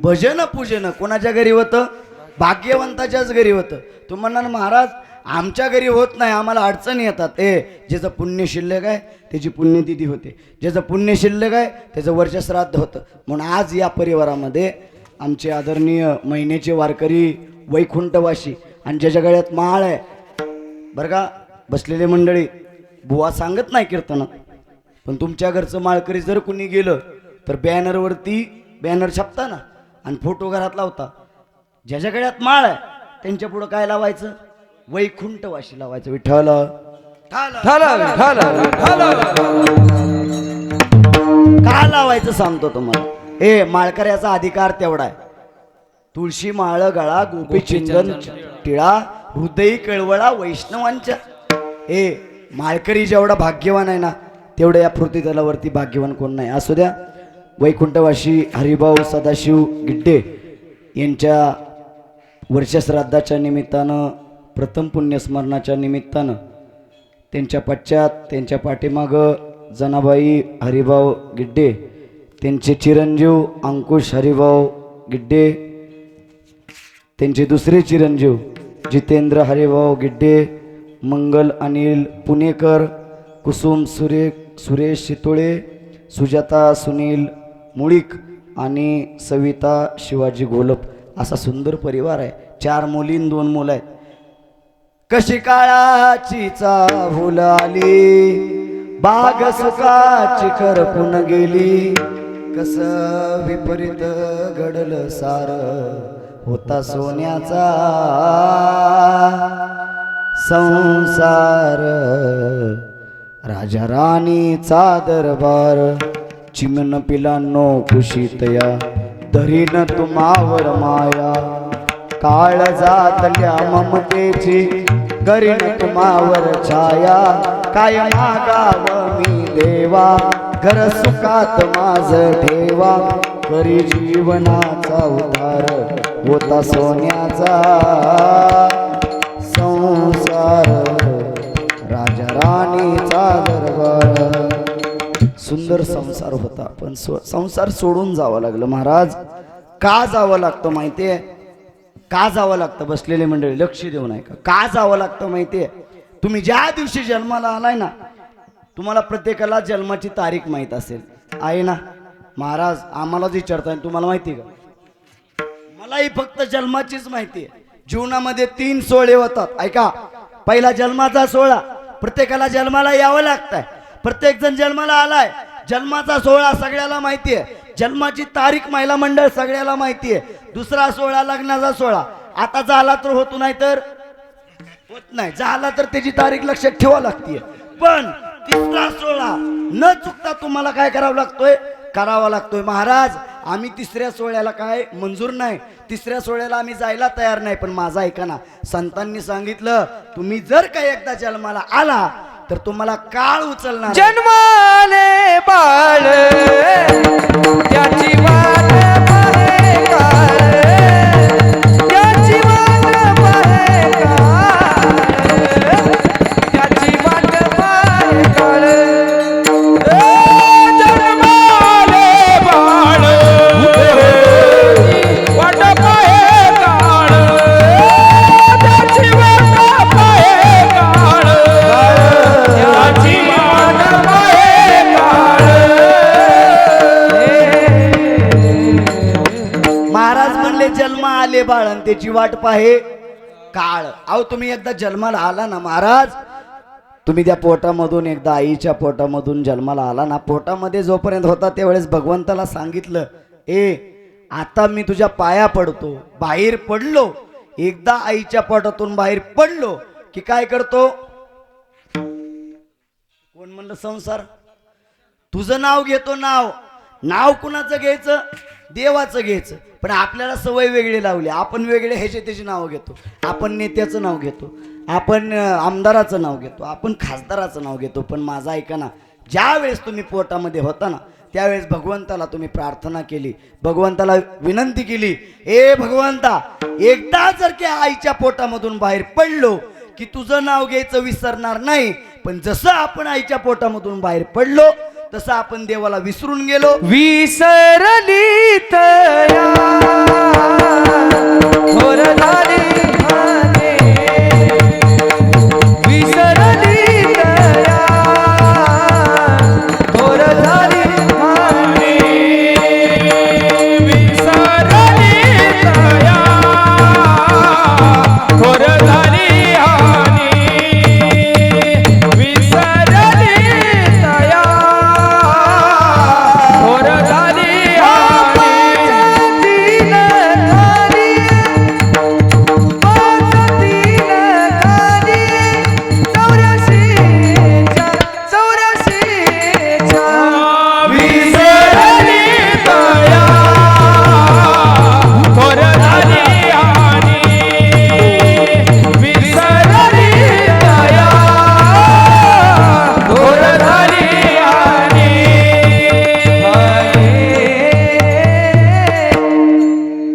भजन पूजन कोणाच्या घरी होतं? भाग्यवंताच्याच घरी होतं. तू म्हणणार महाराज आमच्या घरी होत नाही, आम्हाला अडचणी येतात. ज्याचं पुण्य शिल्लक आहे त्याची पुण्यतिथी होते, ज्याचं पुण्य शिल्लक आहे त्याचं वर्ष श्राद्ध होतं. म्हणून आज या परिवारामध्ये आमचे आदरणीय महिन्याचे वारकरी वैकुंठवासी आणि ज्याच्या गळ्यात माळ आहे बरं का, बसलेले मंडळी, बुवा सांगत नाही कीर्तनात, पण तुमच्या घरचं माळकरी जर कुणी गेलं तर बॅनरवरती बॅनर छापता ना आणि फोटो घरात लावता. ज्याच्या गळ्यात माळ आहे त्यांच्या पुढं काय लावायचं? वैकुंठवासी लावायचं. विठ्ठल का लावायचं सांगतो तुम्हाला. माळकऱ्याचा अधिकार तेवढा आहे. तुळशी माळ गळा गोपी चिंतन टिळा हृदयी कळवळा वैष्णवांच्या. माळकरी जेवढा भाग्यवान आहे ना तेवढं या पृथ्वीतलावरती भाग्यवान कोण नाही. असू द्या. वैकुंठवासी हरिभाऊ सदाशिव गिड्डे यांच्या वर्षश्राद्धाच्या निमित्तानं, प्रथम पुण्यस्मरणाच्या निमित्तानं, त्यांच्या पश्चात त्यांच्या पाठीमागं जनाबाई हरिभाऊ गिड्डे, त्यांचे चिरंजीव अंकुश हरिभाऊ गिड्डे, त्यांचे दुसरे चिरंजीव जितेंद्र हरिभाऊ गिड्डे, मंगल अनिल पुणेकर, कुसुम सुरेश शितोळे, सुजाता सुनील मुळीक आणि सविता शिवाजी घोलप असा सुंदर परिवार आहे. 4 मुली 2 मुलं आहेत. कशी काळाची चाहूल आली बाग सुखाची करपून गेली, कस विपरीत घडलं सार होता सोन्याचा संसार. राजा राणीचा दरबार चिमन पिलांनो कुशीतया धरीन तुम्हावर माया, काळ जातल्या ममतेची करीन तुम्हावर छाया. काय मागाव मी देवा घर सुखात माझ ठेवा, करी जीवनाचा उद्धार होता सोन्याचा संसार. राजा राणीचा दरबार सुंदर संसार होता, पण संसार सोडून जावं लागलं. महाराज का जावं लागतं माहितीये? का जावं लागतं? बसलेले मंडळी लक्ष देऊ नये. का जावं लागतं माहितीये? तुम्ही ज्या दिवशी जन्माला आलाय ना, तुम्हाला प्रत्येकाला जन्माची तारीख माहीत असेल, आहे ना? महाराज आम्हालाच विचारताय, तुम्हाला माहिती का? मलाही फक्त जन्माचीच माहिती आहे. जीवनामध्ये 3 सोहळे होतात. ऐका, पहिला जन्माचा सोहळा. प्रत्येकाला जन्माला यावं लागतंय. प्रत्येक जण जन्माला आलाय. जन्माचा सोहळा सगळ्याला माहिती आहे. जन्माची तारीख महिला मंडळ सगळ्याला माहिती आहे. दुसरा सोहळा लग्नाचा सोहळा. आता झाला तर होतो, नाही तर होत नाही. झाला तर त्याची तारीख लक्षात ठेवावी लागते. पण तिसरा सोहळा न चुकता तुम्हाला काय करावं लागतोय? करावा लागतोय. महाराज आम्ही तिसऱ्या सोहळ्याला काय मंजूर नाही, तिसऱ्या सोहळ्याला आम्ही जायला तयार नाही. पण माझा ऐका ना, संतांनी सांगितलं तुम्ही जर काही एकदा जन्माला आला तर तुम्हाला काळ उचलणार. जन्माले बाळ त्याची वाट पाहे काळ, त्याची वाट पाहे काळ, त्याची वाट पाहे काळ. जन्माले बाळ वाट पाहे काळ, त्याची वाट पाहे काळ, त्याची वाट पाहे काळ. महाराज म्हणले जन्म आले बाळ आणि त्याची वाट पाहे काळ. अहो तुम्ही एकदा जन्माला आला ना महाराज, तुम्ही त्या पोटामधून एकदा आईच्या पोटामधून जन्माला आला ना, पोटामध्ये जोपर्यंत होता त्यावेळेस भगवंताला सांगितलं, आता मी तुझ्या पाया पडतो. बाहेर पडलो, एकदा आईच्या पोटातून बाहेर पडलो की काय करतो? कोण म्हणलं संसार? तुझं नाव घेतो. नाव कुणाचं घ्यायचं? देवाचं घ्यायचं. पण आपल्याला सवय वेगळी लावली. आपण वेगळे ह्याचे त्याचे नाव घेतो. आपण नेत्याचं नाव घेतो, आपण आमदाराचं नाव घेतो, आपण खासदाराचं नाव घेतो. पण माझा ऐका ना, ज्या वेळेस तुम्ही पोटामध्ये होता ना त्यावेळेस भगवंताला तुम्ही प्रार्थना केली, भगवंताला विनंती केली, भगवंता एकदा जर की आईच्या पोटामधून बाहेर पडलो की तुझं नाव घ्यायचं विसरणार नाही. पण जसं आपण आईच्या पोटामधून बाहेर पडलो तसं आपण देवाला विसरून गेलो. विसरली तया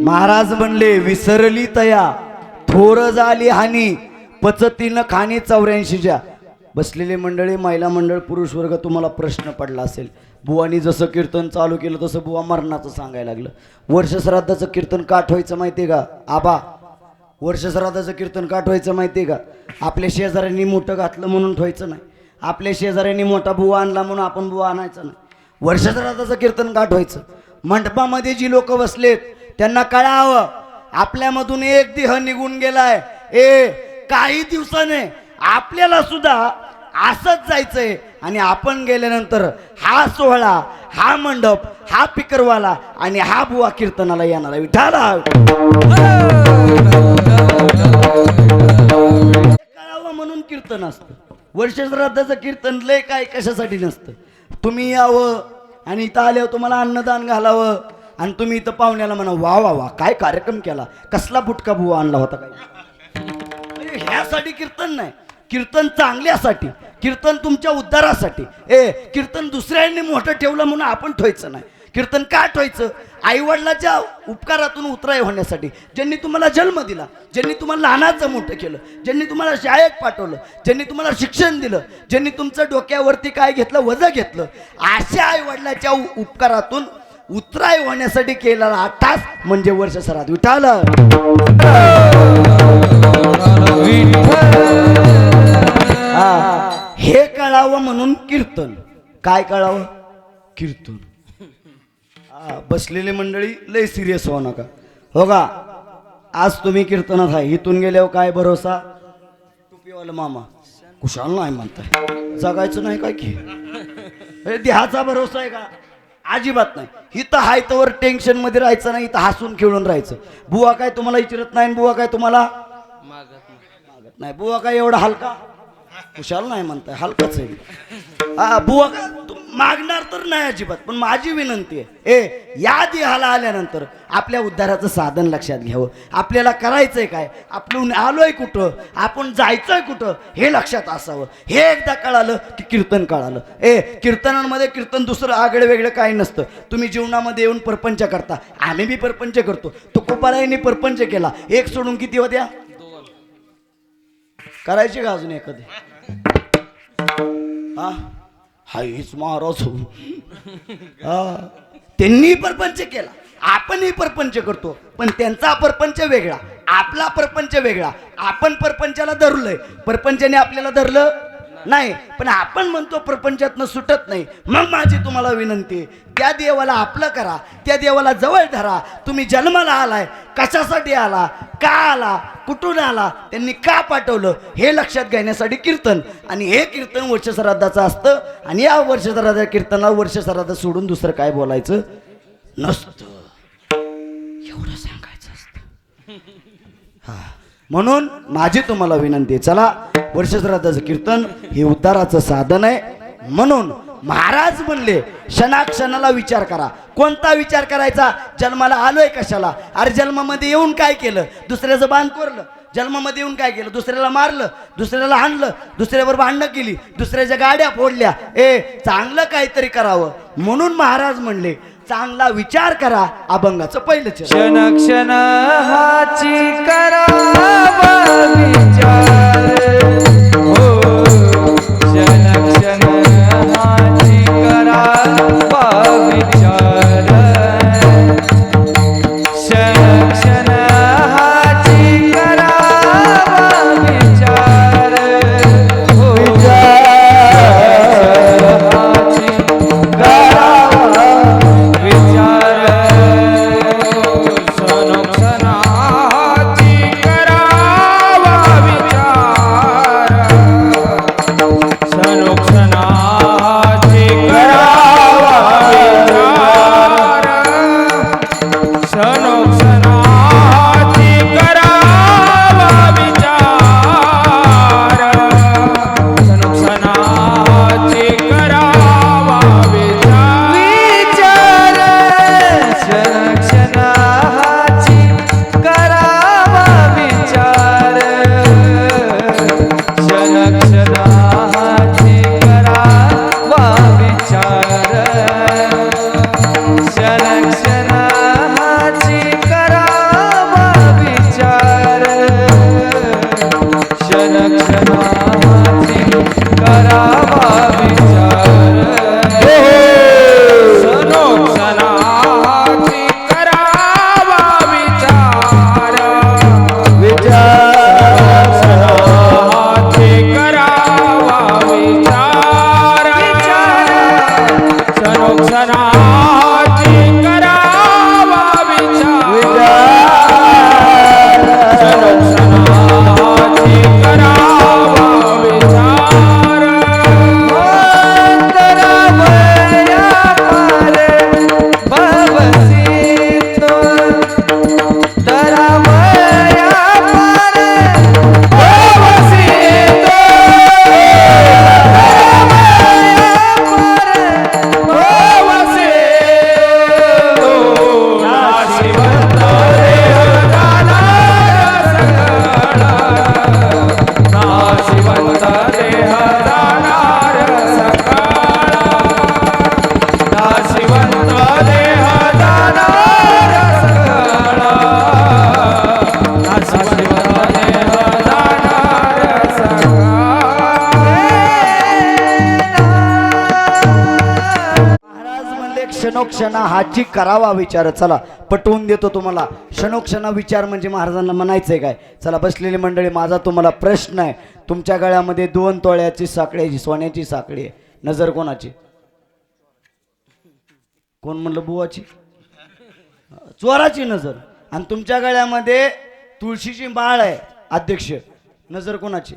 महाराज म्हणले विसरली तया थोर झाली हानी पचतीनं खाणी 84 बसलेली मंडळी, महिला मंडळ, पुरुष वर्ग, तुम्हाला प्रश्न पडला असेल. बुवानी जसं कीर्तन चालू केलं तसं बुवा मरणाचं सांगायला लागलं. वर्षश्राद्धाचं कीर्तन का ठेवायचं माहितीये का आबा? वर्षश्राद्धाचं कीर्तन का ठेवायचं माहितीये का? आपल्या शेजाऱ्यांनी मोठं घातलं म्हणून ठेवायचं नाही. आपल्या शेजाऱ्यांनी मोठा बुवा आणला म्हणून आपण बुवा आणायचा नाही. वर्षश्राद्धाचं कीर्तन का ठेवायचं? मंडपामध्ये जी लोक बसलेत त्यांना कळावं आपल्यामधून एक देह निघून गेलाय. काही दिवसाने आपल्याला सुद्धा असंच जायचंय आणि आपण गेल्यानंतर हा सोहळा, हा मंडप, हा पिकरवाला आणि हा बुवा कीर्तनाला येणार आहे. विठाला कळावं म्हणून कीर्तन असतं. वर्षश्राद्धाचं कीर्तन लय काय कशासाठी नसतं. तुम्ही यावं आणि इथं आल्यावर तुम्हाला अन्नदान घालावं आणि तुम्ही इथं पाहुण्याला म्हणा वा वा वा काय कार्यक्रम केला, कसला बुटका बुवा आणला होता काय. ह्यासाठी कीर्तन नाही. कीर्तन चांगल्यासाठी, कीर्तन तुमच्या उद्धारासाठी. कीर्तन दुसऱ्यांनी मोठं ठेवलं म्हणून आपण ठेवायचं नाही. कीर्तन का ठेवायचं? आईवडिलाच्या उपकारातून उतराय होण्यासाठी. ज्यांनी तुम्हाला जन्म दिला, ज्यांनी तुम्हाला लहानाचं मोठं केलं, ज्यांनी तुम्हाला शाळेत पाठवलं, ज्यांनी तुम्हाला शिक्षण दिलं, ज्यांनी तुमचं डोक्यावरती काय घेतलं, वजं घेतलं, अशा आईवडिलाच्या उपकारातून उतराय होण्यासाठी केलेला हा तास म्हणजे वर्षश्राद्ध. विठाल हे कळावं म्हणून कीर्तन. काय कळावं? कीर्तन. बसलेली मंडळी लय सिरियस हो नका. हो का? आज तुम्ही कीर्तनात आहे, इथून गेल्यावर काय भरोसा? टोपीवाला मामा कुशाल नाही म्हणताय, जगायचं नाही काय की? देहाचा भरोसा आहे का? अजिबात नाही. इथं हाय तवर टेन्शन मध्ये राहायचं नाही, इथं हसून खेळून राहायचं. बुवा काय तुम्हाला विचारत नाही, बुवा काय तुम्हाला मागत नाही. बुवा काय एवढा हलका? कुशाल नाही म्हणताय, हलकाच आहे. बुवा का मागणार तर नाही अजिबात, पण माझी विनंती आहे या देहाला आल्यानंतर आपल्या उद्धाराचं साधन लक्षात घ्यावं. आपल्याला करायचंय काय, आपण आलोय कुठं, आपण जायचंय कुठं हे लक्षात असावं. हे एकदा कळालं की कीर्तन कळालं. कीर्तनांमध्ये कीर्तन दुसरं आगळे वेगळं काही नसतं. तुम्ही जीवनामध्ये येऊन परपंच करता, आम्ही बी परपंच करतो. तुकोबारायांनी परपंच केला, एक सोडून किती होत्या? करायचे का अजून एखादी? हाच महाराज हो. त्यांनी परपंच केला, आपणही परपंच करतो, पण त्यांचा परपंच वेगळा, आपला परपंच वेगळा. आपण परपंचाला धरलोय, परपंचाने आपल्याला धरलं नाही, पण आपण म्हणतो प्रपंचातनं सुटत नाही. मग माझी तुम्हाला विनंती आहे, त्या देवाला आपलं करा, त्या देवाला जवळ धरा. तुम्ही जन्माला आलाय, कशासाठी आला, का आला, कुठून आला, त्यांनी का पाठवलं हे लक्षात घेण्यासाठी कीर्तन. आणि हे कीर्तन वर्षश्राद्धाचं असतं. आणि या वर्षश्राद्धा कीर्तनाला वर्षश्राद्ध सोडून दुसरं काय बोलायचं नसतं, एवढं सांगायचं असतं. म्हणून माझी तुम्हाला विनंती आहे, चला वर्षश्राद्धाचं कीर्तन हे उद्धाराचं साधन आहे. म्हणून महाराज म्हणले क्षणाक्षणाला विचार करा. कोणता विचार करायचा? जन्माला आलोय कशाला? अरे जन्मामध्ये येऊन काय केलं? दुसऱ्याचं बांध कोरलं. जन्मामध्ये येऊन काय केलं? दुसऱ्याला मारलं, दुसऱ्याला हाणलं, दुसऱ्यावर भांडणं केली, दुसऱ्याच्या गाड्या फोडल्या. चांगलं काहीतरी करावं म्हणून महाराज म्हणले चांगला विचार करा. अभंगाचं पहिलं क्षण क्षण हाची करावा विचार, हो क्षण क्षण हाची करावा विचार, क्षण क्षण हाची करावा विचार, हो हाची करावा विचार, क्षणोक्षणाची करावा विचार, क्षणोक्षणाची करावा विचार, क्षणोक्षणाची करावा विचार, क्षणोक्षणाची करावा विचार, क्षण क्षणाची करावा विचार, क्षण क्षणाची करावा विचार, क्षण क्षणाची क्षणोक्षणा हाची करावा विचार. चला पटवून देतो तुम्हाला. क्षणोक्षणा विचार म्हणजे महाराजांना म्हणायचंय काय. चला बसलेली मंडळी, माझा तुम्हाला प्रश्न आहे. तुमच्या गळ्यामध्ये 2 तोळ्याची साखळी, सोन्याची साखळी आहे. नजर कोणाची? कोण म्हणलं बुवाची? चोराची नजर. आणि तुमच्या गळ्यामध्ये तुळशीची माळ आहे अध्यक्ष. नजर कोणाची?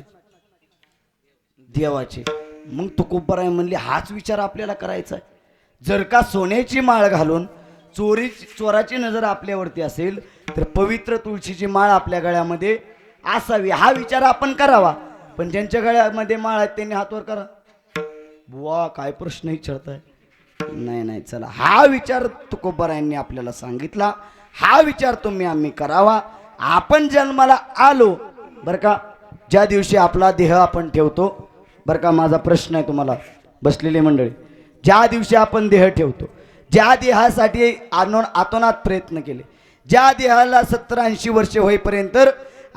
देवाची. मग तुकोबाराय म्हणले हाच विचार आपल्याला करायचा आहे. जर का सोन्याची माळ घालून चोराची नजर आपल्यावरती असेल तर पवित्र तुळशीची माळ आपल्या गळ्यामध्ये असावी, हा विचार आपण करावा. पण ज्यांच्या गळ्यामध्ये माळ आहेत त्यांनी हातवर करा. बुवा काय प्रश्न विचारताय? नाही नाही, चला हा विचार तुकोबारायांनी आपल्याला सांगितला. हा विचार तुम्ही आम्ही करावा. आपण जन्माला आलो बरं का, ज्या दिवशी आपला देह आपण ठेवतो बरं का. माझा प्रश्न आहे तुम्हाला बसलेली मंडळी, ज्या दिवशी आपण देह ठेवतो, ज्या देहासाठी आतोनात प्रयत्न केले, ज्या देहाला 70-80 वर्षे होईपर्यंत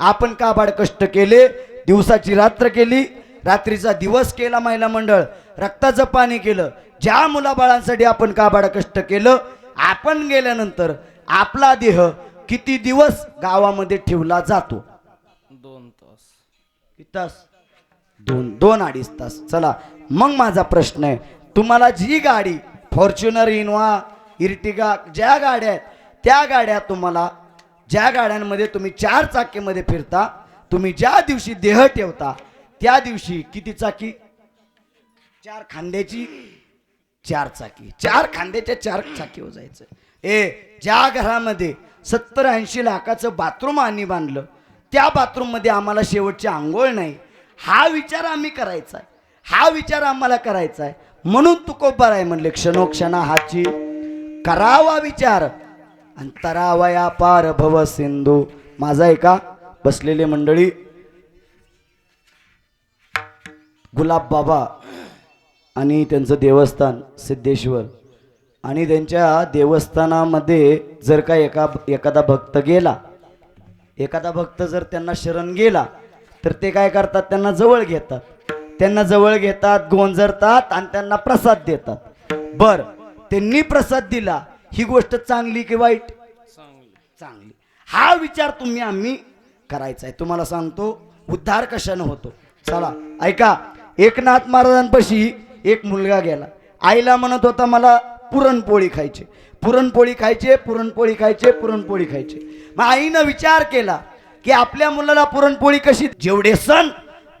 आपण काबाड कष्ट केले, दिवसाची रात्र केली, रात्रीचा दिवस केला, महिला मंडळ रक्ताचं पाणी केलं, ज्या मुलाबाळांसाठी आपण काबाड कष्ट केलं, आपण गेल्यानंतर आपला देह किती दिवस गावामध्ये ठेवला जातो? 2 तास. किती तास? 2-2.5 तास. चला मग माझा प्रश्न आहे, तुम्हाला जी गाडी फॉर्च्युनर, इनोवा, इर्टिगा, ज्या गाड्या आहेत त्या गाड्या तुम्हाला, ज्या गाड्यांमध्ये तुम्ही 4 चाकीमध्ये फिरता, तुम्ही ज्या दिवशी देह ठेवता त्या दिवशी किती चाकी? 4 खांद्याची 4 चाकी. 4 खांद्याच्या 4 चाकीवर जायचं. ज्या घरामध्ये 70-80 लाखाचं बाथरूम आम्ही बांधलं, त्या बाथरूममध्ये आम्हाला शेवटची आंघोळ नाही, हा विचार आम्ही करायचा आहे. हा विचार आम्हाला करायचा आहे. म्हणून तुकोबाराय म्हणले क्षणोक्षणा हाची करावा विचार आणि तरावया पार भव सिंधू. माझा एका बसलेले मंडळी गुलाब बाबा आणि त्यांचं देवस्थान सिद्धेश्वर, आणि त्यांच्या देवस्थानामध्ये जर का एखादा भक्त गेला, एखादा भक्त जर त्यांना शरण गेला तर ते काय करतात? त्यांना जवळ घेतात, त्यांना जवळ घेतात, गोंजरतात आणि त्यांना प्रसाद देतात. बर, त्यांनी प्रसाद दिला, ही गोष्ट चांगली की वाईट? चांगली. हा विचार तुम्ही आम्ही करायचा आहे. तुम्हाला सांगतो उद्धार कशाने होतो. चला ऐका. एकनाथ महाराजांपाशी एक मुलगा गेला. आईला म्हणत होता मला पुरणपोळी खायची, पुरणपोळी खायचे, पुरणपोळी खायचे, पुरणपोळी खायचे. मग आईनं विचार केला की आपल्या मुलाला पुरणपोळी कशी? जेवढे सण,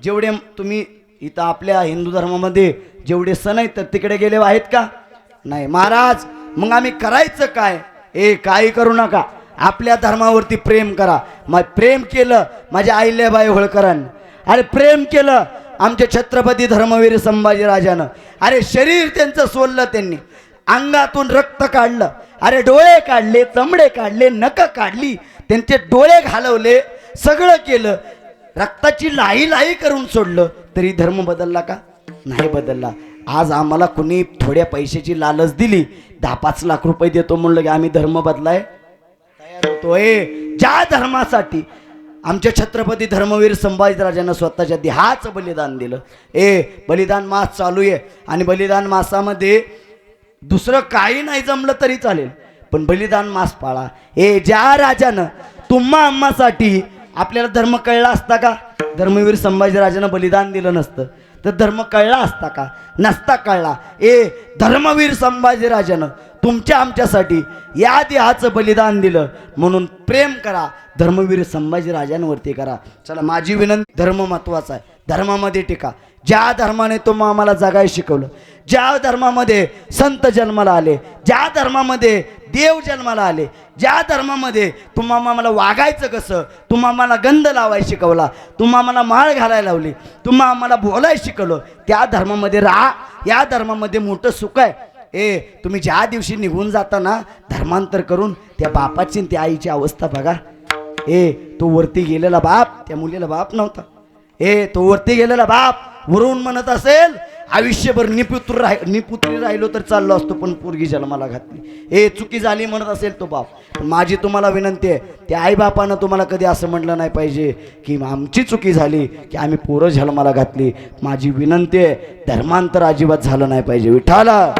जेवढे तुम्ही इथं आपल्या हिंदू धर्मामध्ये जेवढे सण आहेत तर तिकडे गेले आहेत का? नाही. महाराज मग आम्ही करायचं काय? काही करू नका, आपल्या धर्मावरती प्रेम करा. मग प्रेम केलं माझ्या अहिल्याबाई होळकरांनी, अरे प्रेम केलं आमचे छत्रपती धर्मवीर संभाजीराजानं. अरे शरीर त्यांचं सोललं, त्यांनी अंगातून रक्त काढलं, अरे डोळे काढले, चमडे काढले, नख काढली, त्यांचे डोळे घालवले, सगळं केलं, रक्ताची लाई लाई करून सोडलं, तरी धर्म बदलला का? नाही बदलला. आज आम्हाला कुणी थोड्या पैशाची लालच दिली, 10-5 लाख रुपये देतो म्हणलं की आम्ही धर्म बदलाय तयार होतोय. ज्या धर्मासाठी आमच्या छत्रपती धर्मवीर संभाजीराजांना स्वतःच्या देहाचं बलिदान दिलं. बलिदान मास चालू आहे आणि बलिदान मासामध्ये दुसरं काही नाही जमलं तरी चालेल, पण बलिदान मास पाळा. ज्या राजानं तुम्हा आम्हासाठी आपल्याला धर्म कळला असता का? धर्मवीर संभाजीराजानं बलिदान दिलं नसतं तर धर्म कळला असता का? नसता कळला. धर्मवीर संभाजीराजानं तुमच्या आमच्यासाठी या देहाचं बलिदान दिलं, म्हणून प्रेम करा, धर्मवीर संभाजीराजांवरती करा. चला माझी विनंती, धर्म महत्वाचा आहे, धर्मामध्ये टिका. ज्या धर्माने तुम्ही आम्हाला जगायला शिकवलं, ज्या धर्मामध्ये संत जन्माला आले, ज्या धर्मामध्ये देव जन्माला आले, ज्या धर्मामध्ये तुम्हा आम्हाला वागायचं कसं, तुम्हा आम्हाला गंध लावायला शिकवला, तुम्हा आम्हाला माळ घालायला लावली, तुम्हा आम्हाला बोलायला शिकवलं, त्या धर्मामध्ये राहा. या धर्मामध्ये मोठं सुख आहे. तुम्ही ज्या दिवशी निघून जाता ना धर्मांतर करून, त्या बापाची आणि त्या आईची अवस्था बघा. तो वरती गेलेला बाप त्या मुलीला बाप नव्हता. तो वरती गेलेला बाप वरून म्हणत असेल आयुष्यभर निपुत्री राहिलो तर चाललो असतो, पण पोरगी जन्माला घातली. चुकी झाली म्हणत असेल तो बाप. पण माझी तुम्हाला विनंती आहे, त्या आईबापानं तुम्हाला कधी असं म्हटलं नाही पाहिजे की आमची चुकी झाली की आम्ही पोरं जन्माला घातली. माझी विनंती आहे, धर्मांतर अजिबात झालं नाही पाहिजे. विठाला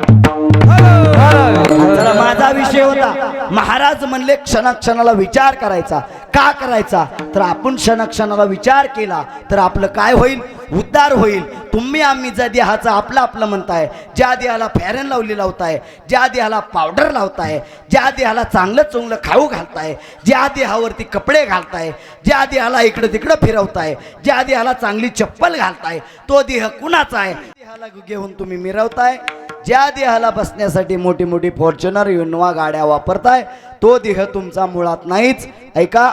चला, माझा विषय होता महाराज म्हणले क्षणाक्षणाला विचार करायचा. का करायचा? तर आपण क्षणाक्षणाला विचार केला तर आपलं काय होईल? उद्धार होईल. तुम्ही आम्ही ज्या देहाचं आपलं आपलं म्हणताय, ज्या देहाला फॅरन लावली लावताय, ज्या देहाला पावडर लावताय, ज्या देहाला चांगलं चोंगलं खाऊ घालताय, ज्या देहावरती कपडे घालताय, ज्या देहाला इकडं तिकडं फिरवताय, ज्या देहाला चांगली चप्पल घालताय, तो देह कुणाचा आहे? देहाला घेऊन तुम्ही मिरवताय. ज्या देहाला बसण्यासाठी मोठी मोठी फॉर्च्युनर इनोवा गाड्या वापरताय, तो देह तुमचा मुळात नाहीच. ऐका,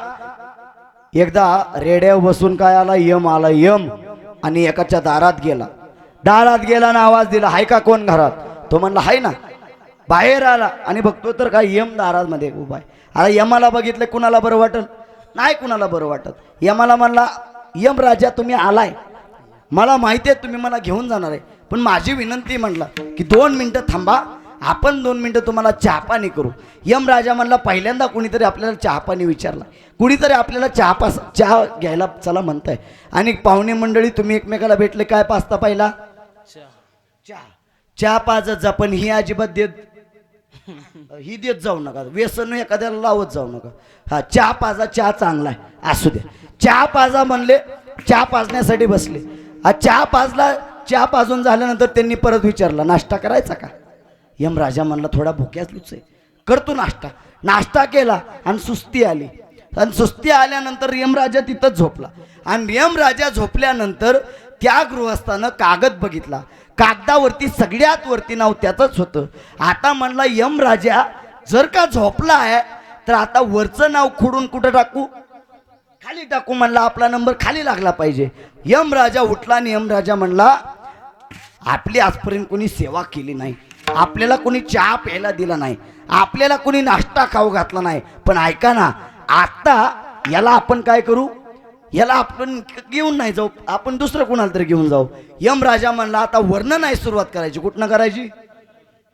एकदा रेड्यावर बसून काय आला? यम आला, यम. आणि एकाच्या दारात गेला ना आवाज दिला, हाय का कोण घरात? तो म्हणला हाय ना. बाहेर आला आणि बघतो तर काय यम दारामध्ये उभा आहे. आता यमाला बघितलं, कुणाला बरं वाटल? नाही कुणाला बरं वाटत. यमाला म्हणला, यम राजा तुम्ही आलाय, मला माहिती आहे तुम्ही मला घेऊन जाणार आहे, पण माझी विनंती म्हणला की 2 मिनिटं थांबा, आपण 2 मिनिटं तुम्हाला चहापाणी करू. यमराजा म्हणला, पहिल्यांदा कुणीतरी आपल्याला चहापाणी विचारला, कुणीतरी आपल्याला चहा घ्यायला चला म्हणताय. आणि पाहुणे मंडळी तुम्ही एकमेकाला भेटले, काय पाचता पहिला? चहा पाजत जा, पण ही अजिबात देत जाऊ नका, व्यसन एखाद्याला लावत जाऊ नका. हा, चहा पाजा, चहा चांगला आहे, असू द्या. चहा पाजा म्हणले, चहा पाजण्यासाठी बसले. हा चहा पाजला. चहा पाजून झाल्यानंतर त्यांनी परत विचारला, नाश्ता करायचा का? यमराजा म्हणला, थोडा भुक्याच आहे, करतो नाश्ता. नाश्ता केला आणि सुस्ती आली. आणि सुस्ती आल्यानंतर यमराजा तिथंच झोपला. आणि यमराजा झोपल्यानंतर त्या गृहस्थानं कागद बघितला. कागदावरती सगळ्यात वरती नाव त्याचंच होतं. आता म्हणला, यमराजा जर का झोपला आहे तर आता वरचं नाव खोडून कुठं टाकू? खाली टाकू. म्हणला, आपला नंबर खाली लागला पाहिजे. यमराजा उठला आणि यमराजा म्हणला, आपली आजपर्यंत कोणी सेवा केली नाही, आपल्याला कोणी चहा प्यायला दिला नाही, आपल्याला कोणी नाश्ता खाऊ घातला नाही, पण ऐका ना, आता याला आपण काय करू? याला आपण घेऊन नाही जाऊ, आपण दुसरं कोणाला तरी घेऊन जाऊ. यमराजा म्हणला, आता वर्ण नाही सुरुवात करायची, कुठनं करायची?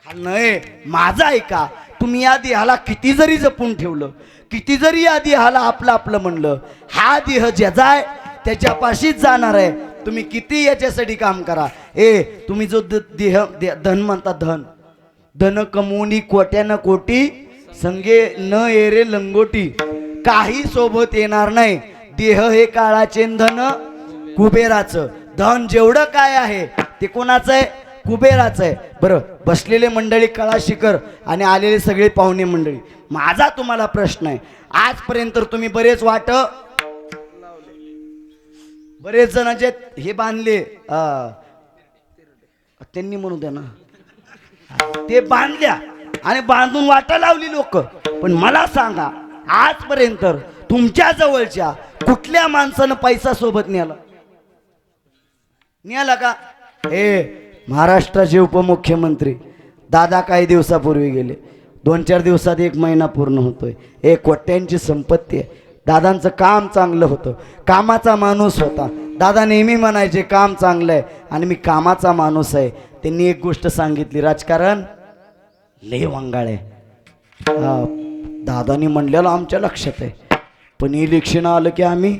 नाही, माझा ऐका, तुम्ही या देहाला किती जरी जपून ठेवलं, किती जरी या देहाला आपलं आपलं म्हणलं, हा देह ज्याचा आहे त्याच्यापाशीच जाणार आहे. तुम्ही किती याच्यासाठी काम करा. तुम्ही जो देह धन म्हणता, धन कमवूनी कोट्यानं कोटी, संगे न येरे लंगोटी, काही सोबत येणार नाही. देह हे काळाचे, धन कुबेराचं. धन जेवढं काय आहे ते कोणाचं आहे? कुबेराचं आहे. बरं, बसलेले मंडळी, कळा शिखर आणि आलेले सगळे पाहुणे मंडळी, माझा तुम्हाला प्रश्न आहे. आजपर्यंत तुम्ही बरेच जणांचे हे बांधले, त्यांनी म्हणू द्या ना, ते बांधल्या आणि बांधून वाटा लावली लोक. पण मला सांगा, आजपर्यंत तुमच्या जवळच्या कुठल्या माणसानं पैसा सोबत नेला का? महाराष्ट्राचे उपमुख्यमंत्री दादा काही दिवसापूर्वी गेले. 2-4 दिवसात 1 महिना पूर्ण होतोय. कोट्यांची संपत्ती आहे. दादांचं काम चांगलं होतं, कामाचा माणूस होता. दादा नेहमी म्हणायचे, काम चांगलं आहे आणि मी कामाचा माणूस आहे. त्यांनी एक गोष्ट सांगितली, राजकारण लय वांगाळ आहे. दादानी म्हणलेलं आमच्या लक्षात आहे, पण इलेक्शन आलं की आम्ही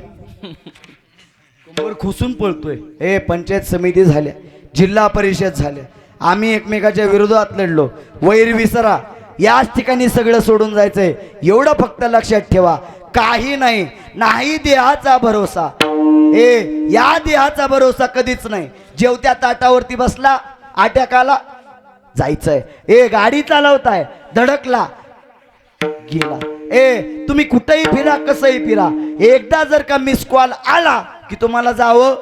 कमर खुसून पळतोय. पंचायत समिती झाल्या, जिल्हा परिषद झाल्या, आम्ही एकमेकाच्या विरोधात लढलो. वैर विसरा, याच ठिकाणी सगळं सोडून जायचंय, एवढं फक्त लक्षात ठेवा. काही नाही देहाचा भरोसा. या देहाचा भरोसा कधीच नाही. जेवत्या ताटावरती बसला, आट्याकाला जायचंय. गाडी चालवताय, धडकला, गेला. तुम्ही कुठेही फिरा, कसंही फिरा, एकदा जर का मिस कॉल आला की तुम्हाला जावं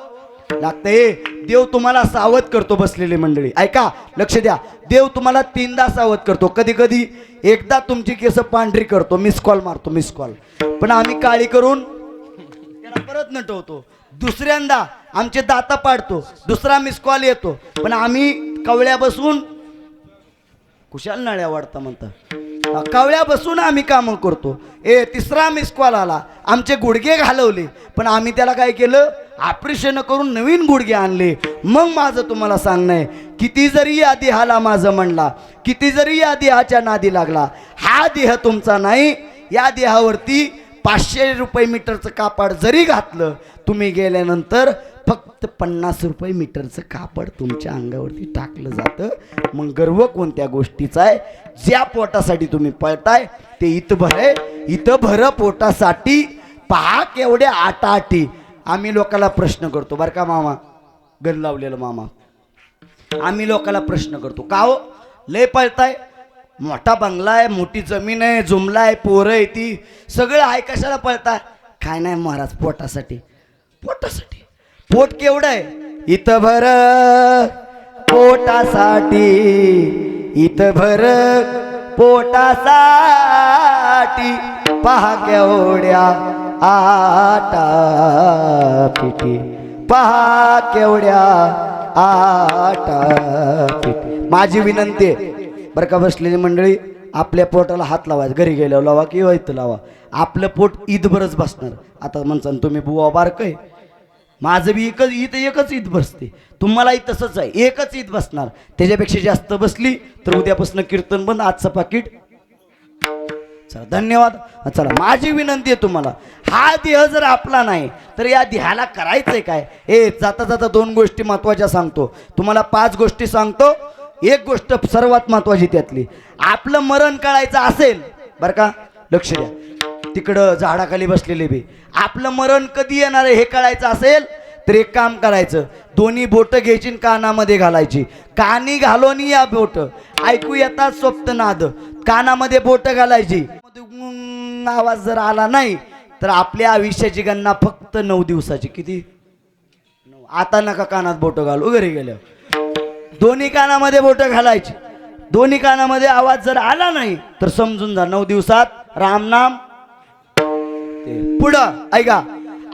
लागतंय. देव तुम्हाला सावध करतो. बसलेली मंडळी ऐका, लक्ष द्या. देव तुम्हाला 3दा सावध करतो. कधी कधी एकदा तुमची केस पांढरी करतो, मिस कॉल मारतो, मिस कॉल. पण आम्ही काळी करून त्याला परत नटवतो. दुसऱ्यांदा आमचे दाता पाडतो, दुसरा मिस कॉल येतो, पण आम्ही कवळ्या बसून, कुशाल नळ्या वाढता म्हणता, कवळ्या बसून आम्ही कामं करतो. 3रा मिस कॉल आला, आमचे गुडघे घालवले, पण आम्ही त्याला काय केलं? ऑपरेशन करून नवीन गुडघे आणले. मग माझं तुम्हाला सांगणं आहे, किती जरी या देहाला माझं म्हणला, किती जरी या देहाच्या नादी लागला, हा देह तुमचा नाही. या देहावरती 500 रुपये मीटरचं कापड जरी घातलं, तुम्ही गेल्यानंतर फक्त फक्त 50 रुपये मीटरचं कापड तुमच्या अंगावरती टाकलं जातं. मग गर्व कोणत्या गोष्टीचा आहे? ज्या पोटासाठी तुम्ही पळताय ते इथं भर इथं भर पोटासाठी. पहा केवढ्या आटाआटी. आम्ही लोकांना प्रश्न करतो बरं का मामा, गण लावलेलं मामा, आम्ही लोकांना प्रश्न करतो का हो लय पळताय, मोठा बंगला आहे, मोठी जमीन आहे, जुमला आहे, पोरं आहे, ती सगळं आहे, कशाला पळताय? काय नाही महाराज, पोटासाठी. पोटासाठी. पोट केवढं आहे? इथं भर पोटासाठी, इथं भर पोटासाठी. पहा केवढ्या आटा पिटी, पहा केवढ्या आटा पिटी. माझी विनंती आहे बरं का बसलेली मंडळी, आपल्या पोटाला हात लावायचा, घरी गेल्यावर लावा किंवा इथं लावा. आपलं पोट ईदभरच बसणार. आता म्हणसान तुम्ही बुवा बारकय, माझं बी एकच ईद बसते, तुम्हालाही तसंच आहे, एकच ईद बसणार. त्याच्यापेक्षा जास्त बसली तर उद्यापासून कीर्तन बंद, आजचं पाकिट. चला धन्यवाद. चला माझी विनंती आहे तुम्हाला, हा देह जर आपला नाही तर या देहाला करायचंय काय? जाता जाता 2 गोष्टी महत्वाच्या सांगतो तुम्हाला, 5 गोष्टी सांगतो. एक गोष्ट सर्वात महत्वाची त्यातली, आपलं मरण कळायचं असेल बरं का, लक्ष द्या, तिकडं झाडाखाली बसलेले बी, आपलं मरण कधी येणार आहे हे कळायचं असेल तर एक काम करायचं, दोन्ही बोटं घ्यायची कानामध्ये घालायची. कानी घालोनी या बोट ऐकू येतात स्वप्ननाद, कानामध्ये बोट घालायची. आवाज जर आला नाही तर आपल्या आयुष्याची गणना फक्त 9 दिवसाची. किती? आता नका कानात बोट घालू, घरी गेल्यावर दोन्ही कानामध्ये बोट घालायची. दोन्ही कानामध्ये आवाज जर आला नाही तर समजून जा 9 दिवसात रामनाम. पुढं ऐका,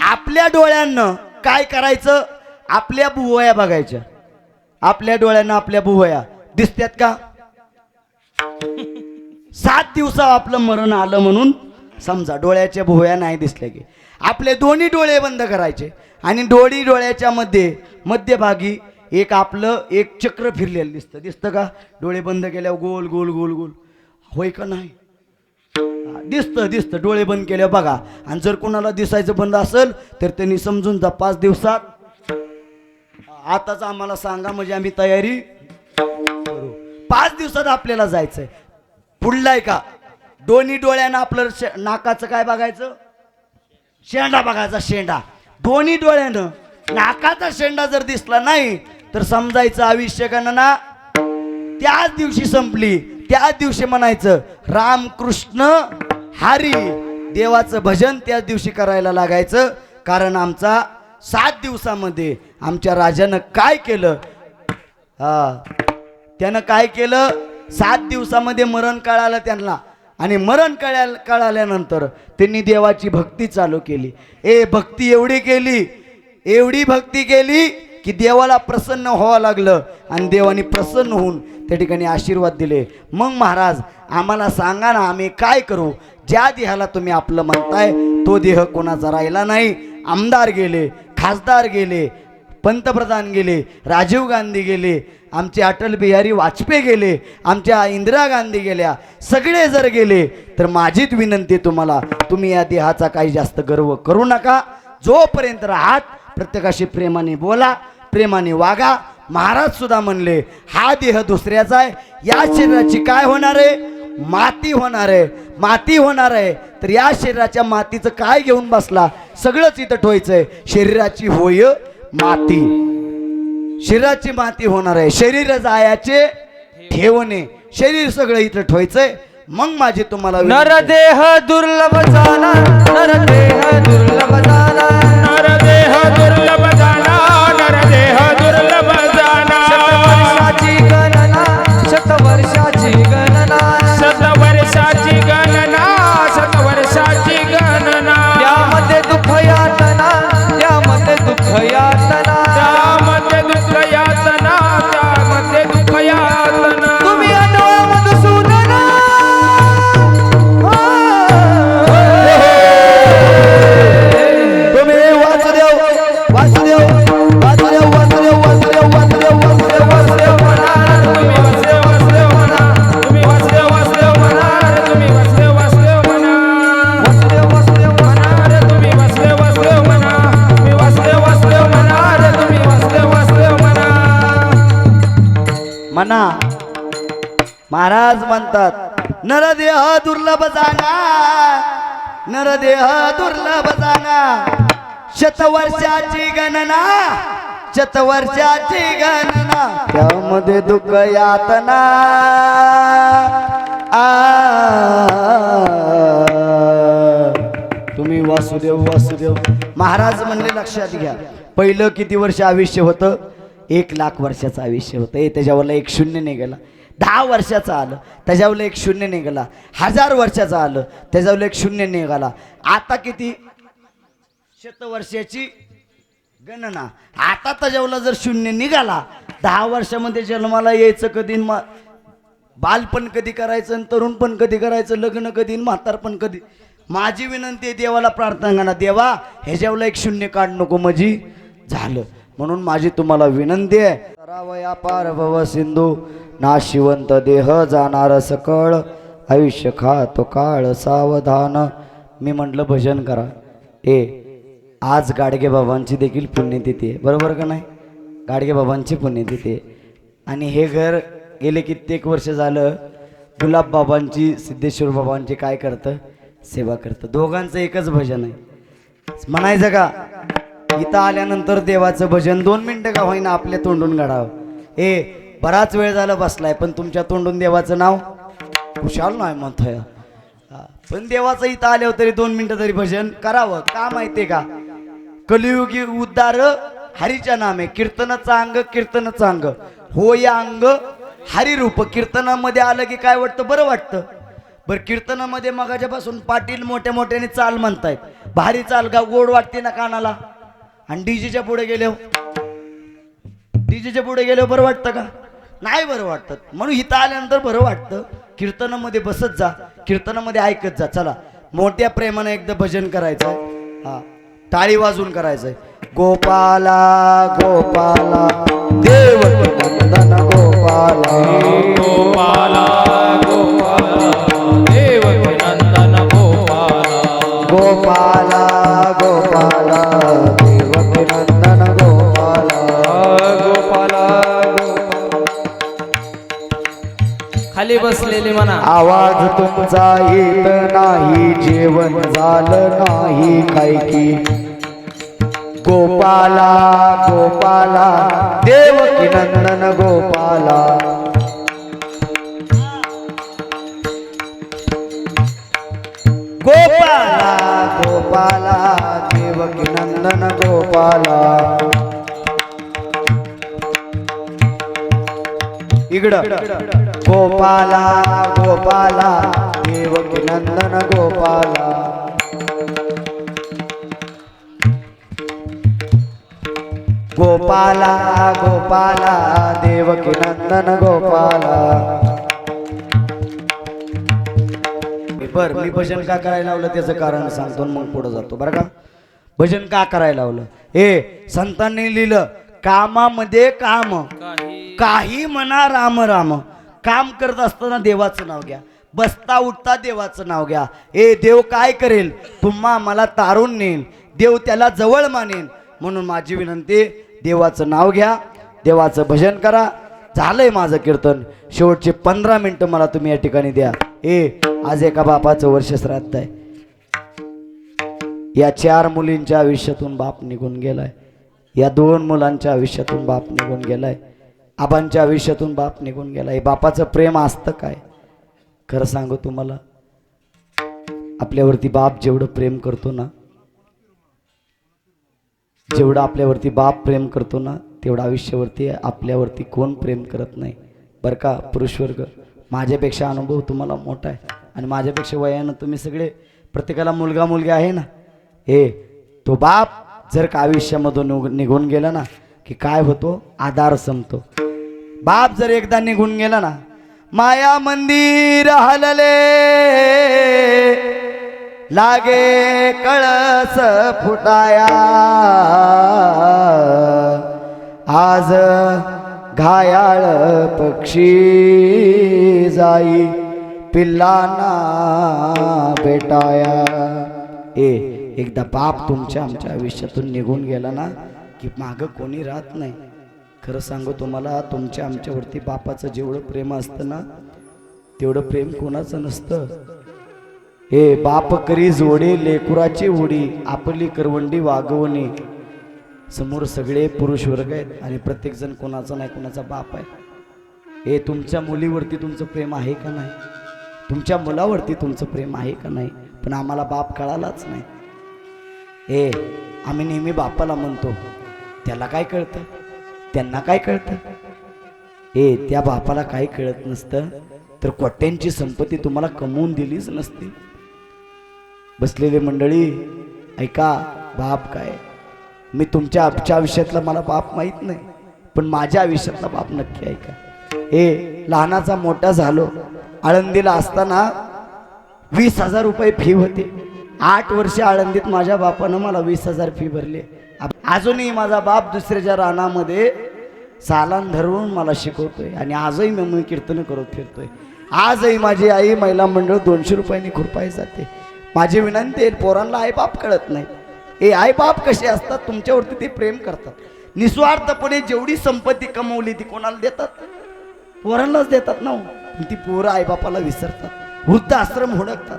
आपल्या डोळ्यांना काय करायचं? आपल्या भुवया बघायच्या. आपल्या डोळ्यांना आपल्या भुवया दिसतात का? 7 दिवसावर आपलं मरण आलं म्हणून समजा, डोळ्याच्या भुवया नाही दिसल्या की आपले दोन्ही डोळे बंद करायचे आणि दोन्ही डोळ्याच्या मध्यभागी एक आपलं एक चक्र फिरलेलं दिसतं का? डोळे बंद केल्यावर गोल गोल गोल गोल, होय का नाही? दिसतं. डोळे बंद केल्यावर बघा. आणि जर कोणाला दिसायचं बंद असेल तर त्यांनी समजून जा 5 दिवसात. आताच आम्हाला सांगा म्हणजे आम्ही तयारी करू. 5 दिवसात आपल्याला जायचंय. पुढलं आहे का? दोन्ही डोळ्यांना आपलं नाकाचं काय बघायचं? शेंडा बघायचा, शेंडा. दोन्ही डोळ्यानं नाकाचा शेंडा जर दिसला नाही तर समजायचं आयुष्य गणना त्याच दिवशी संपली. त्याच दिवशी म्हणायचं रामकृष्ण हरी, देवाचं भजन त्याच दिवशी करायला लागायचं. कारण आमचा 7 दिवसामध्ये आमच्या राजानं काय केलं? त्यानं काय केलं? 7 दिवसामध्ये मरण कळालं त्यांना. आणि मरण कळाल्यानंतर त्यांनी देवाची भक्ती चालू केली. भक्ती एवढी भक्ती केली की देवाला प्रसन्न व्हावं लागलं आणि देवाने प्रसन्न होऊन त्या ठिकाणी आशीर्वाद दिले. मग महाराज आम्हाला सांगा ना, आम्ही काय करू? ज्या देहाला तुम्ही आपलं म्हणताय तो देह कोणाचा राहिला नाही. आमदार गेले, खासदार गेले, पंतप्रधान गेले, राजीव गांधी गेले, आमचे अटल बिहारी वाजपेयी गेले, आमच्या इंदिरा गांधी गेल्या, सगळे जर गेले तर माझीच विनंती तुम्हाला, तुम्ही या देहाचा काही जास्त गर्व करू नका. जोपर्यंत राहात प्रत्येकाशी प्रेमाने बोला, प्रेमाने वागा. महाराज सुद्धा म्हणले हा देह दुसऱ्याचा आहे. या शरीराची काय होणार आहे? माती होणार आहे. माती होणार आहे तर या शरीराच्या मातीचं काय घेऊन बसला? सगळंच इथं ठेवायचंय. शरीराची होय माती, शरीराची माती होणार आहे. शरीर जायाचे ठेवणे, शरीर सगळं इथं ठेवायचंय. मग माझे तुम्हाला नरदेह दुर्लभ झाला, नरदेह दुर्लभ झाला, नरदेह दुर्लभ झाला, नरदेह दुर्लभ झाला. शतवर्षाची गणना, शतवर्षाची गणना, शतवर्षाची गणना, शतवर्षाची गणना. त्यामध्ये दुःख यातना, त्यामध्ये दुःख यातना, त्यामध्ये दुःख यातना, त्यामध्ये दुःख यातना. तुम्ही अनोळ मधुसूदन महाराज म्हणतात नरदेह दुर्लभ जाना, नरदेह दुर्लभ जाना, शतवर्षाची गणना, शतवर्षाची गणना, त्यामध्ये दुःख यातना तुम्ही वासुदेव वासुदेव. महाराज म्हणले लक्षात घ्या, पहिलं किती वर्ष आयुष्य होतं? 1,00,000 वर्षाचं आयुष्य होतं. त्याच्यावरला एक शून्य निघाला. 10 वर्षाचं आलं त्याच्यावरला एक शून्य निघाला. 1000 वर्षाचं आलं त्याच्यावरला एक शून्य निघाला. आता किती? शतवर्षाची गणना. आता त्याच्यावरला जर शून्य निघाला, 10 वर्षामध्ये जन्माला यायचं कधी, बालपण कधी करायचं आणि तरुणपण कधी करायचं, लग्न कधी, म्हातारपण कधी. माझी विनंती आहे, देवाला प्रार्थना करा, देवा ह्याच्यावरला एक शून्य काढ नको, म्हणजे झालं. म्हणून माझी तुम्हाला विनंती आहे, तरावया पार भव सिंधू, नाशिवंत देह जाणार सकळ, आयुष्य खातो काळ सावधान. मी म्हटलं भजन करा. आज गाडगे बाबांची देखील पुण्यतिथी आहे, बरोबर का नाही? गाडगे बाबांची पुण्यतिथी आहे. आणि हे घर गेले कित्येक वर्ष झालं गुलाब बाबांची, सिद्धेश्वर बाबांची काय करतं? सेवा करतं. दोघांचं एकच भजन आहे. म्हणायचं का इथं आल्यानंतर देवाचं भजन 2 मिनिटं का होईना आपल्या तोंडून घडावं. बराच वेळ झाला बसलाय, पण तुमच्या तोंडून देवाचं नाव खुशाल नाही म्हणतोय. पण देवाचं इथं आल्यावर तरी 2 मिनिटं तरी भजन करावं. का माहितीये का? कलियुगी उद्धार हरीच्या नामे, कीर्तनाचं अंग कीर्तनाचं अंग हो, या अंग हरिरूप. कीर्तनामध्ये आलं की काय वाटतं? बरं वाटतं. बरं, कीर्तनामध्ये मगाच्यापासून पाटील मोठ्या मोठ्याने चाल म्हणतायत, भारी चाल का गोड वाटते ना कानाला. आणि डीजेच्या पुढे गेल्यावर बरं वाटतं का? नाही बरं वाटतं. म्हणून इथं आल्यानंतर बरं वाटतं. कीर्तनामध्ये बसत जा, कीर्तनामध्ये ऐकत जा. चला मोठ्या प्रेमाने एकदा भजन करायचं. हा, टाळी वाजून करायचंय. गोपाला गोपाला देव नंदन गोपाला, गोपाला गोपाला देवकी नंदन गोपाला, गोपाला गोपाला देवकी नंदन गोपाला, गोपाला खाली बसलेली म्हणा. आवाज तुमचा येत नाही, जेवण झालं नाही काय की. गोपाला गोपाला देवकी नंदन गोपाला, गोपाला गोपाला देवकी नंदन गोपाला. इकडं गोपाला गोपाला देवकी नंदन गोपाला. गोपाला गोपाला देवकी नंदन गोपाला. बर, मी भजन का करायला लावलं त्याचं कारण सांगतो, मग पुढे जातो बरं का. भजन का करायला लावलं? संतांनी लिहिलं, कामामध्ये काम, काही म्हणा राम राम. काम करत असताना देवाचं नाव घ्या, बसता उठता देवाचं नाव घ्या. देव काय करेल? तुम्हा मला तारून नेईल, देव त्याला जवळ मानेल. म्हणून माझी विनंती, देवाचं नाव घ्या, देवाचं भजन करा. झालंय माझं कीर्तन. शेवटचे 15 मिनिटं मला तुम्ही या ठिकाणी द्या. आज एका बापाचं वर्ष श्राद्ध आहे. या 4 मुलींच्या आयुष्यातून बाप निघून गेलाय. या 2 मुलांच्या आयुष्यातून बाप निघून गेलाय. आबांच्या आयुष्यातून बाप निघून गेलाय. बापाचं प्रेम असतं काय? खरं सांगू तुम्हाला, आपल्यावरती बाप जेवढं प्रेम करतो ना, जेवढं आपल्यावरती बाप प्रेम करतो ना, तेवढं आयुष्यावरती आपल्यावरती कोण प्रेम करत नाही बरं का. पुरुषवर्ग, माझ्यापेक्षा अनुभव तुम्हाला मोठा आहे आणि माझ्यापेक्षा वयानं तुम्ही सगळे, प्रत्येकाला मुलगा मुलगी आहे ना. तो बाप जर का आयुष्यामधून निघून गेला ना, की काय होतो? आधार संपतो. बाप जर एकदा निघून गेला ना, माया मंदिर हलले लागे कळस फुटाया. आज घायाळ पक्षी जाई पिल्लांना भेटाया. एकदा बाप तुमच्या आमच्या आयुष्यातून निघून गेला ना, की मागं कोणी राहत नाही. खरं सांगू तुम्हाला, तुमच्या आमच्यावरती बापाचं जेवढं प्रेम असतं ना, तेवढं प्रेम कोणाचं नसतं. हे बाप करी जोडे लेकुराची उडी, आपली करवंडी वागवणे. समोर सगळे पुरुष वर्ग आहेत आणि प्रत्येक जण कोणाचा नाही कोणाचा बाप आहे. हे तुमच्या मुलीवरती तुमचं प्रेम आहे का नाही? तुमच्या मुलावरती तुमचं प्रेम आहे का नाही? पण आम्हाला बाप कळालाच नाही. हे आम्ही नेहमी बापाला म्हणतो, त्याला काय कळतं, त्यांना काय कळतं. हे त्या बापाला काय कळत नसतं तर कोट्यांची संपत्ती तुम्हाला कमवून दिलीच नसती. बसलेले मंडळी ऐका, बाप काय, मी तुमच्या आयुष्यातला मला बाप माहीत नाही, पण माझ्या आयुष्यातला बाप नक्की ऐका. हे लहानाचा मोठा झालो, आळंदीला असताना 20,000 रुपये फी होती. 8 वर्ष आळंदीत माझ्या बापानं मला 20,000 फी भरली. अजूनही माझा बाप दुसऱ्याच्या रानामध्ये सालान धरून मला शिकवतोय आणि आजही मी कीर्तन करत फिरतोय. आजही माझी आई महिला मंडळ 200 रुपयांनी खुरपाई जाते. माझी विनंती आहे, पोरांना आई बाप कळत नाही. हे आई बाप कसे असतात, तुमच्यावरती ते प्रेम करतात. निस्वार्थपणे जेवढी संपत्ती कमवली ती कोणाला देतात? पोरांनाच देतात ना. ती पोरं आईबापाला विसरतात, वृद्धाश्रम हुडकतात.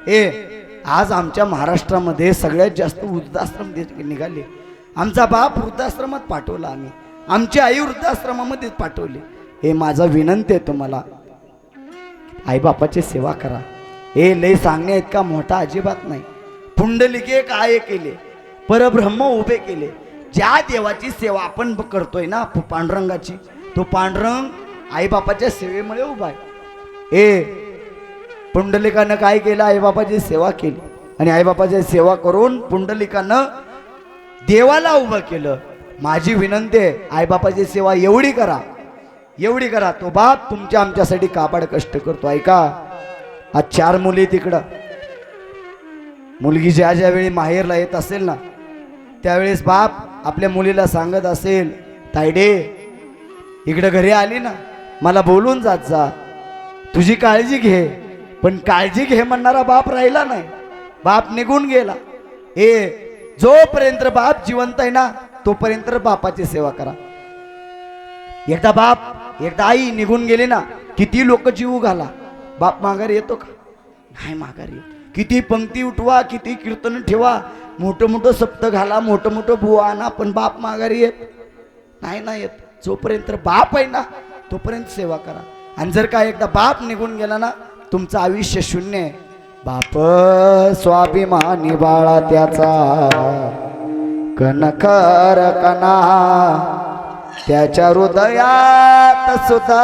हे आज आमच्या महाराष्ट्रामध्ये सगळ्यात जास्त वृद्धाश्रम निघाले. आमचा बाप वृद्धाश्रमात पाठवला, आम्ही आमची आई वृद्धाश्रमामध्येच पाठवली. हे माझा विनंती आहे तुम्हाला, आईबापाची सेवा करा. हे लय सांगणे इतका मोठा अजिबात नाही. पुंडलिके काय केले, परब्रह्म उभे केले. ज्या देवाची सेवा आपण करतोय ना, पांडुरंगाची, तो पांडुरंग आईबापाच्या सेवेमुळे उभा आहे. हे पुंडलिकानं काय केलं, आईबापाची सेवा केली आणि आईबापाची सेवा करून पुंडलिकानं देवाला उभं केलं. माझी विनंती आहे, आईबापाची सेवा एवढी करा, एवढी करा. तो बाप तुमच्या आमच्यासाठी काबाड कष्ट करतो. ऐका, आज 4 मुली तिकडं, मुलगी ज्या ज्या वेळी माहेरला येत असेल ना, त्यावेळेस बाप आपल्या मुलीला सांगत असेल, तायडे इकडं घरी आली ना, मला बोलून जात जा, तुझी काळजी घे. पण काळजी घे म्हणणारा बाप राहिला नाही, बाप निघून गेला. हे जोपर्यंत बाप जिवंत आहे ना, तोपर्यंत बापाची सेवा करा. एकदा बाप, एकदा आई निघून गेली ना, किती लोक जीव घाला, बाप माघारी येतो का? नाही माघारी येत. किती पंक्ती उठवा, किती कीर्तन ठेवा, मोठं मोठं सप्त घाला, मोठं मोठं बुवा आणा, पण बाप माघारी येत नाही ना येत. जोपर्यंत बाप आहे ना, तोपर्यंत सेवा करा. आणि जर का एकदा बाप निघून गेला ना, तुमचं आयुष्य शून्य आहे. बाप स्वाभिमानी बाळा त्याचा कणखर कणा, त्याच्या हृदयात सुद्धा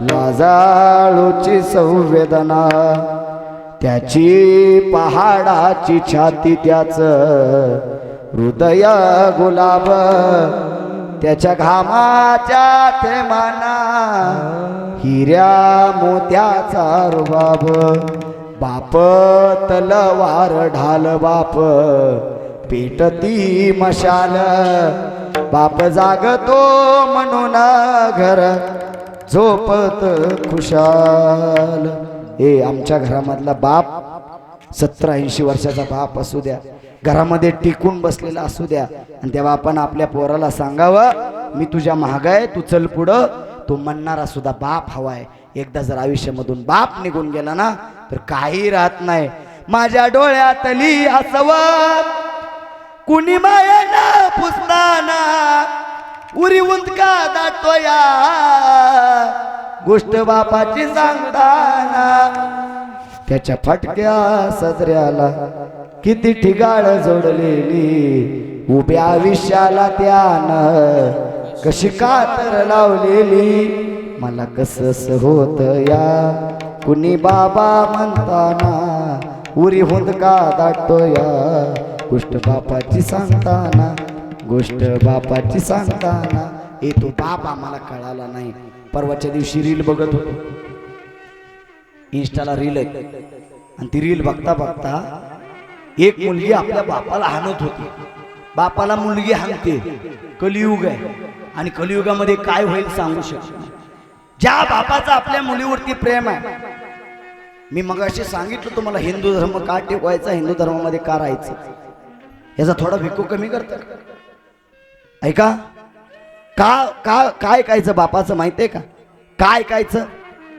लाजाळूची संवेदना, त्याची पहाडाची छाती, त्याच हृदय गुलाब, त्याच्या घामाच्या थेमाना हिऱ्या मोत्याचा रुबाब. बाप तलवार ढाल, बाप पेटती मशाल, बाप जागतो म्हणून घर झोपत खुशाल. हे आमच्या घरामधला बाप 70-80 वर्षाचा बाप असू द्या, घरामध्ये टिकून बसलेला असू द्या, आणि त्या बापानं आपल्या पोराला सांगावं, मी तुझ्या महाग आहे, तू चल पुढं. तो म्हणणारा सुद्धा बाप हवाय. एकदा जर आयुष्यामधून बाप निघून गेला ना, तर काही राहत नाही. माझ्या डोळ्यातली हसवत कुणी मायेनं पुसताना, उरी उंदका दाटोया गोष्ट बापाची सांगताना. त्याच्या फटक्या सजऱ्याला किती ठिगाळ जोडलेली, उभ्या आयुष्याला त्यानं कशी कातर लावलेली. मला कसस होत या कुणी बाबा म्हणताना, उरी हुंदका दाटोया गोष्ट बापाची सांगताना, गोष्ट बापाची सांगताना. हे तो बाप आम्हाला कळाला नाही. परवाच्या दिवशी रील बघत होतो, इंस्टाला रील आहे, आणि ती रील बघता बघता एक मुलगी आपल्या बापाला हाणत होती. बापाला मुलगी हाणते. कलियुग आहे, आणि कलियुगामध्ये काय होईल सांगू शकतो. ज्या बापाचा आपल्या मुलीवरती प्रेम आहे, मी मगाशी सांगितलं तुम्हाला, हिंदू धर्म का टिकवायचा, हिंदू धर्मामध्ये का राहायचं, याचा थोडा भिकू कमी करतात. ऐका, का का काय ऐकायचं बापाचं माहिती आहे का? काय ऐकायचं?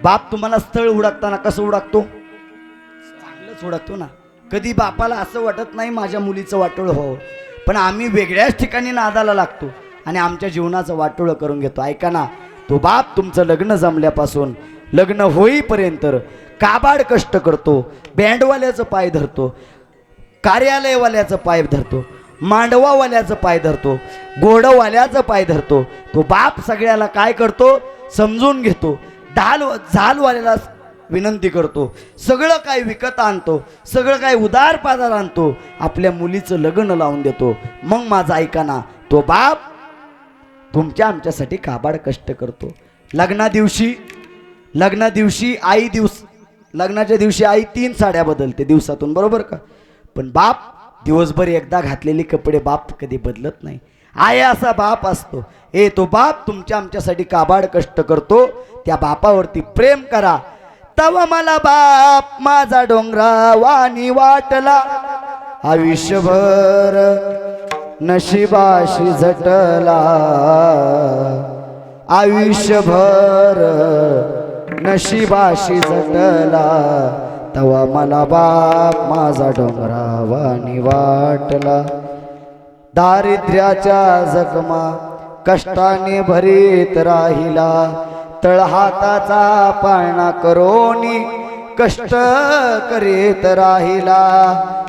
बाप तुम्हाला स्थळ हुडकताना कसं हुडकतो? चांगलंच हुडकतो ना. कधी बापाला असं वाटत नाही माझ्या मुलीचं वाटोळं व्हावं, पण आम्ही वेगळ्याच ठिकाणी नादाला लागतो आणि आमच्या जीवनाचं वाटोळं करून घेतो. ऐका ना, तो बाप तुमचं लग्न जमल्यापासून लग्न होईपर्यंत काबाड कष्ट करतो, बँडवाल्याचं पाय धरतो, कार्यालयवाल्याचं पाय धरतो, मांडवावाल्याचं पाय धरतो, घोडवाल्याचं पाय धरतो. तो बाप सगळ्याला काय करतो? समजून घेतो. झालवाल्याला विनंती करतो, सगळं काय विकत आणतो, सगळं काय उदार पादार आणतो, आपल्या मुलीचं लग्न लावून देतो. मग माझं ऐका ना, तो बाप तुमच्या आमच्यासाठी काबाड कष्ट करतो. लग्नाच्या दिवशी आई 3 साड्या बदलते दिवसातून, बरोबर का? पण बाप दिवसभर एकदा घातलेले कपडे बाप कधी बदलत नाही. आई असा बाप असतो. तो बाप तुमच्या आमच्यासाठी काबाड कष्ट करतो. त्या बापावरती प्रेम करा. तव मला बाप माझा डोंगरा वाणी वाटला, आयुष्यभर नशिबाशी झटला, आयुष्यभर नशिबाशी झटला. तवा मला बाप माझा डोंगरा वाणी वाटला. दारिद्र्याच्या जखमा कष्टाने भरीत राहिला, तळहाताचा पाळणा करोनी कष्ट करीत राहिला.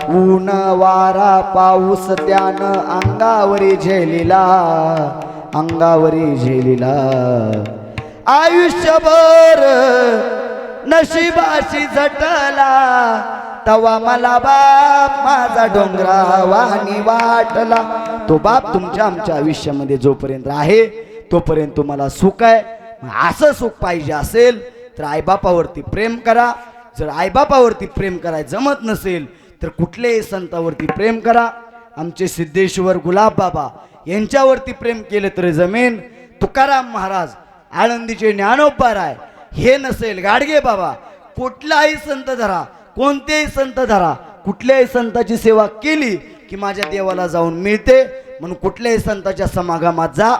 ऊन वारा पाऊस त्यानं अंगावरी झेलिला, अंगावरी झेलिला. आयुष्यभर नशिबाशी झटला, तवा मला बाप माझा डोंगरा वाणी वाटला. तो बाप तुमच्या आमच्या आयुष्यामध्ये जोपर्यंत आहे तोपर्यंत तुम्हाला सुख आहे. असं सुख पाहिजे असेल तर आईबापावरती प्रेम करा. जर आईबापावरती प्रेम करायला जमत नसेल तर कुठल्याही संतावरती प्रेम करा. आमचे सिद्धेश्वर गुलाब बाबा यांच्यावरती प्रेम केलं तर जमेन. तुकाराम महाराज, आळंदीचे ज्ञानोबाराय, हे नसेल गाडगे बाबा, कुठलाही संत धरा, कोणतेही संत धरा, कुठल्याही संताची सेवा केली की माझ्या देवाला जाऊन मिळते. म्हणून कुठल्याही संताच्या समागमात जा,